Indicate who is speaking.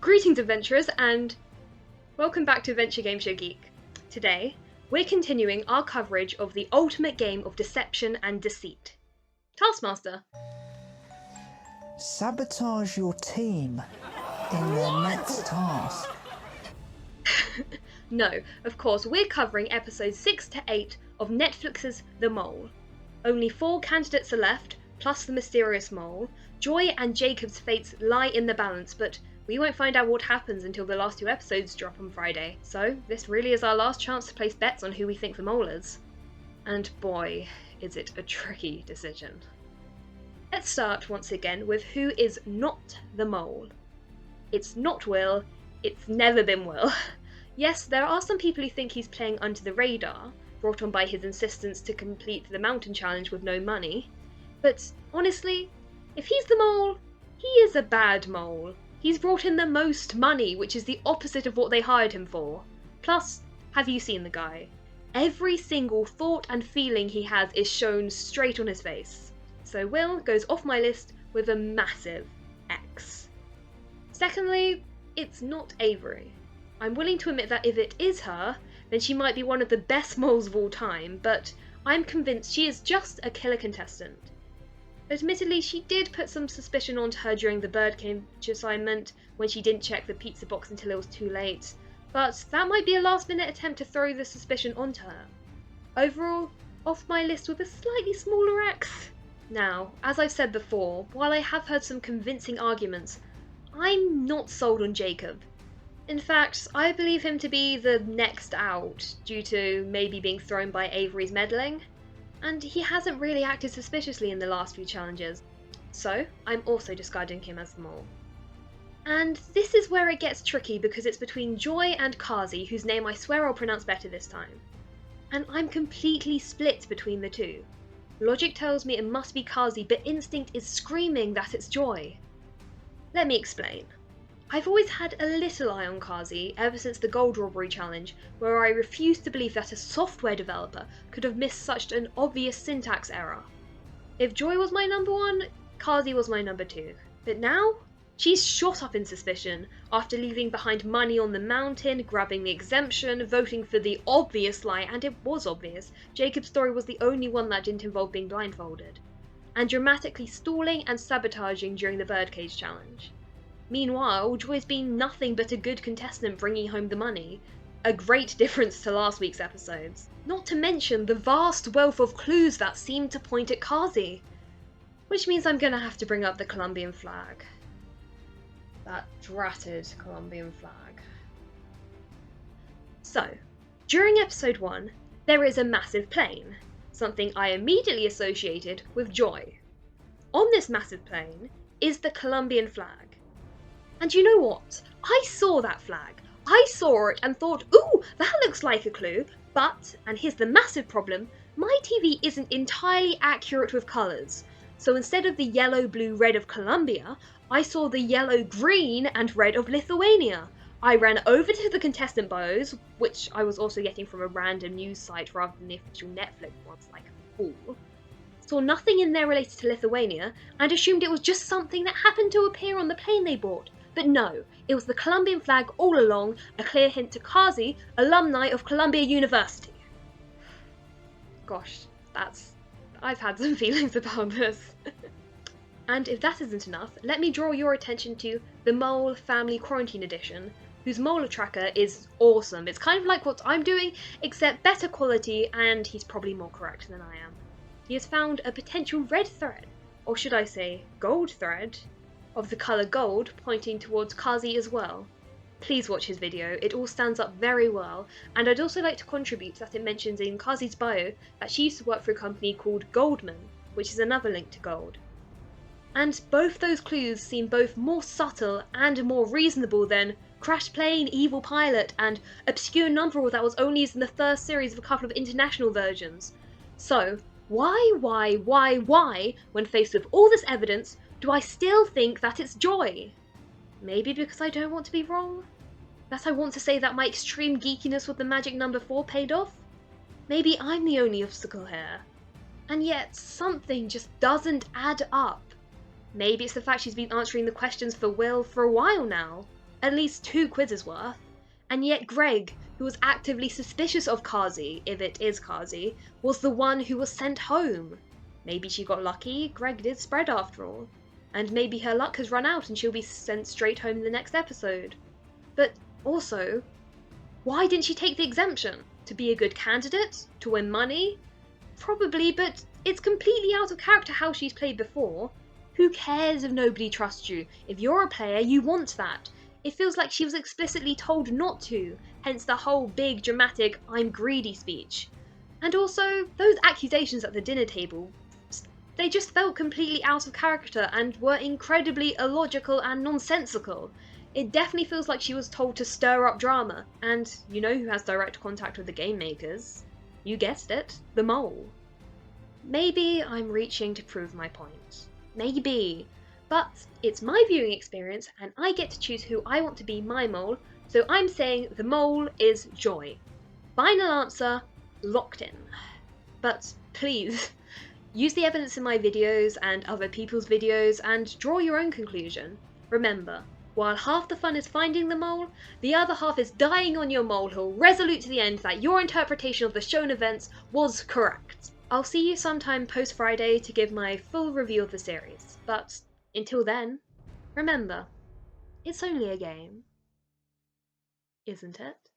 Speaker 1: Greetings adventurers and welcome back to Adventure Game Show Geek. Today, we're continuing our coverage of the ultimate game of deception and deceit. Taskmaster.
Speaker 2: Sabotage your team in their next task.
Speaker 1: No, of course, we're covering episodes 6 to 8 of Netflix's The Mole. Only 4 candidates are left, plus the mysterious mole. Joy and Jacob's fates lie in the balance, but we won't find out what happens until the last 2 episodes drop on Friday, so this really is our last chance to place bets on who we think the mole is. And boy, is it a tricky decision. Let's start once again with who is not the mole. It's not Will, it's never been Will. Yes, there are some people who think he's playing under the radar, brought on by his insistence to complete the mountain challenge with no money, but honestly, if he's the mole, he is a bad mole. He's brought in the most money, which is the opposite of what they hired him for. Plus, have you seen the guy? Every single thought and feeling he has is shown straight on his face. So Will goes off my list with a massive X. Secondly, it's not Avery. I'm willing to admit that if it is her, then she might be one of the best moles of all time, but I'm convinced she is just a killer contestant. Admittedly, she did put some suspicion onto her during the birdcage assignment when she didn't check the pizza box until it was too late, but that might be a last-minute attempt to throw the suspicion onto her. Overall, off my list with a slightly smaller X. Now, as I've said before, while I have heard some convincing arguments, I'm not sold on Jacob. In fact, I believe him to be the next out, due to maybe being thrown by Avery's meddling. And he hasn't really acted suspiciously in the last few challenges, so I'm also discarding him as the mole. And this is where it gets tricky because it's between Joy and Kesi, whose name I swear I'll pronounce better this time. And I'm completely split between the two. Logic tells me it must be Kesi, but instinct is screaming that it's Joy. Let me explain. I've always had a little eye on Kesi ever since the gold robbery challenge, where I refused to believe that a software developer could have missed such an obvious syntax error. If Joy was my number 1, Kesi was my number 2. But now, she's shot up in suspicion after leaving behind money on the mountain, grabbing the exemption, voting for the obvious lie, and it was obvious, Jacob's story was the only one that didn't involve being blindfolded, and dramatically stalling and sabotaging during the birdcage challenge. Meanwhile, Joy's been nothing but a good contestant bringing home the money, a great difference to last week's episodes. Not to mention the vast wealth of clues that seem to point at Kesi. Which means I'm gonna have to bring up the Colombian flag. That dratted Colombian flag. So, during episode 1, there is a massive plane, something I immediately associated with Joy. On this massive plane is the Colombian flag. And you know what? I saw that flag. I saw it and thought, ooh, that looks like a clue, but, and here's the massive problem, my TV isn't entirely accurate with colours. So instead of the yellow, blue, red of Colombia, I saw the yellow, green and red of Lithuania. I ran over to the contestant bios, which I was also getting from a random news site rather than the official Netflix ones like a fool. Saw nothing in there related to Lithuania, and assumed it was just something that happened to appear on the plane they bought. But no, it was the Colombian flag all along, a clear hint to Kesi, alumni of Columbia University. Gosh, I've had some feelings about this. And if that isn't enough, let me draw your attention to the Mole Family Quarantine Edition, whose Mole Tracker is awesome. It's kind of like what I'm doing, except better quality, and he's probably more correct than I am. He has found a potential red thread, or should I say gold thread, of the colour gold pointing towards Kesi as well. Please watch his video, it all stands up very well, and I'd also like to contribute that it mentions in Kesi's bio that she used to work for a company called Goldman, which is another link to gold. And both those clues seem both more subtle and more reasonable than crashed plane, evil pilot, and obscure number that was only used in the first series of a couple of international versions. So, why, when faced with all this evidence, do I still think that it's Joy? Maybe because I don't want to be wrong? That I want to say that my extreme geekiness with the magic number 4 paid off? Maybe I'm the only obstacle here. And yet, something just doesn't add up. Maybe it's the fact she's been answering the questions for Will for a while now. at least 2 quizzes worth. And yet Greg, who was actively suspicious of Kesi, if it is Kesi, was the one who was sent home. Maybe she got lucky, Greg did spread after all. And maybe her luck has run out and she'll be sent straight home in the next episode. But also, why didn't she take the exemption? To be a good candidate? To win money? Probably, but it's completely out of character how she's played before. Who cares if nobody trusts you? If you're a player, you want that. It feels like she was explicitly told not to, hence the whole big dramatic "I'm greedy" speech. And also, those accusations at the dinner table, they just felt completely out of character and were incredibly illogical and nonsensical. It definitely feels like she was told to stir up drama, and you know who has direct contact with the game makers? You guessed it, the mole. Maybe I'm reaching to prove my point. Maybe. But it's my viewing experience and I get to choose who I want to be my mole, so I'm saying the mole is Joy. Final answer, locked in. But please, use the evidence in my videos and other people's videos and draw your own conclusion. Remember, while half the fun is finding the mole, the other half is dying on your molehill, resolute to the end that your interpretation of the shown events was correct. I'll see you sometime post-Friday to give my full review of the series, but until then, remember, it's only a game, isn't it?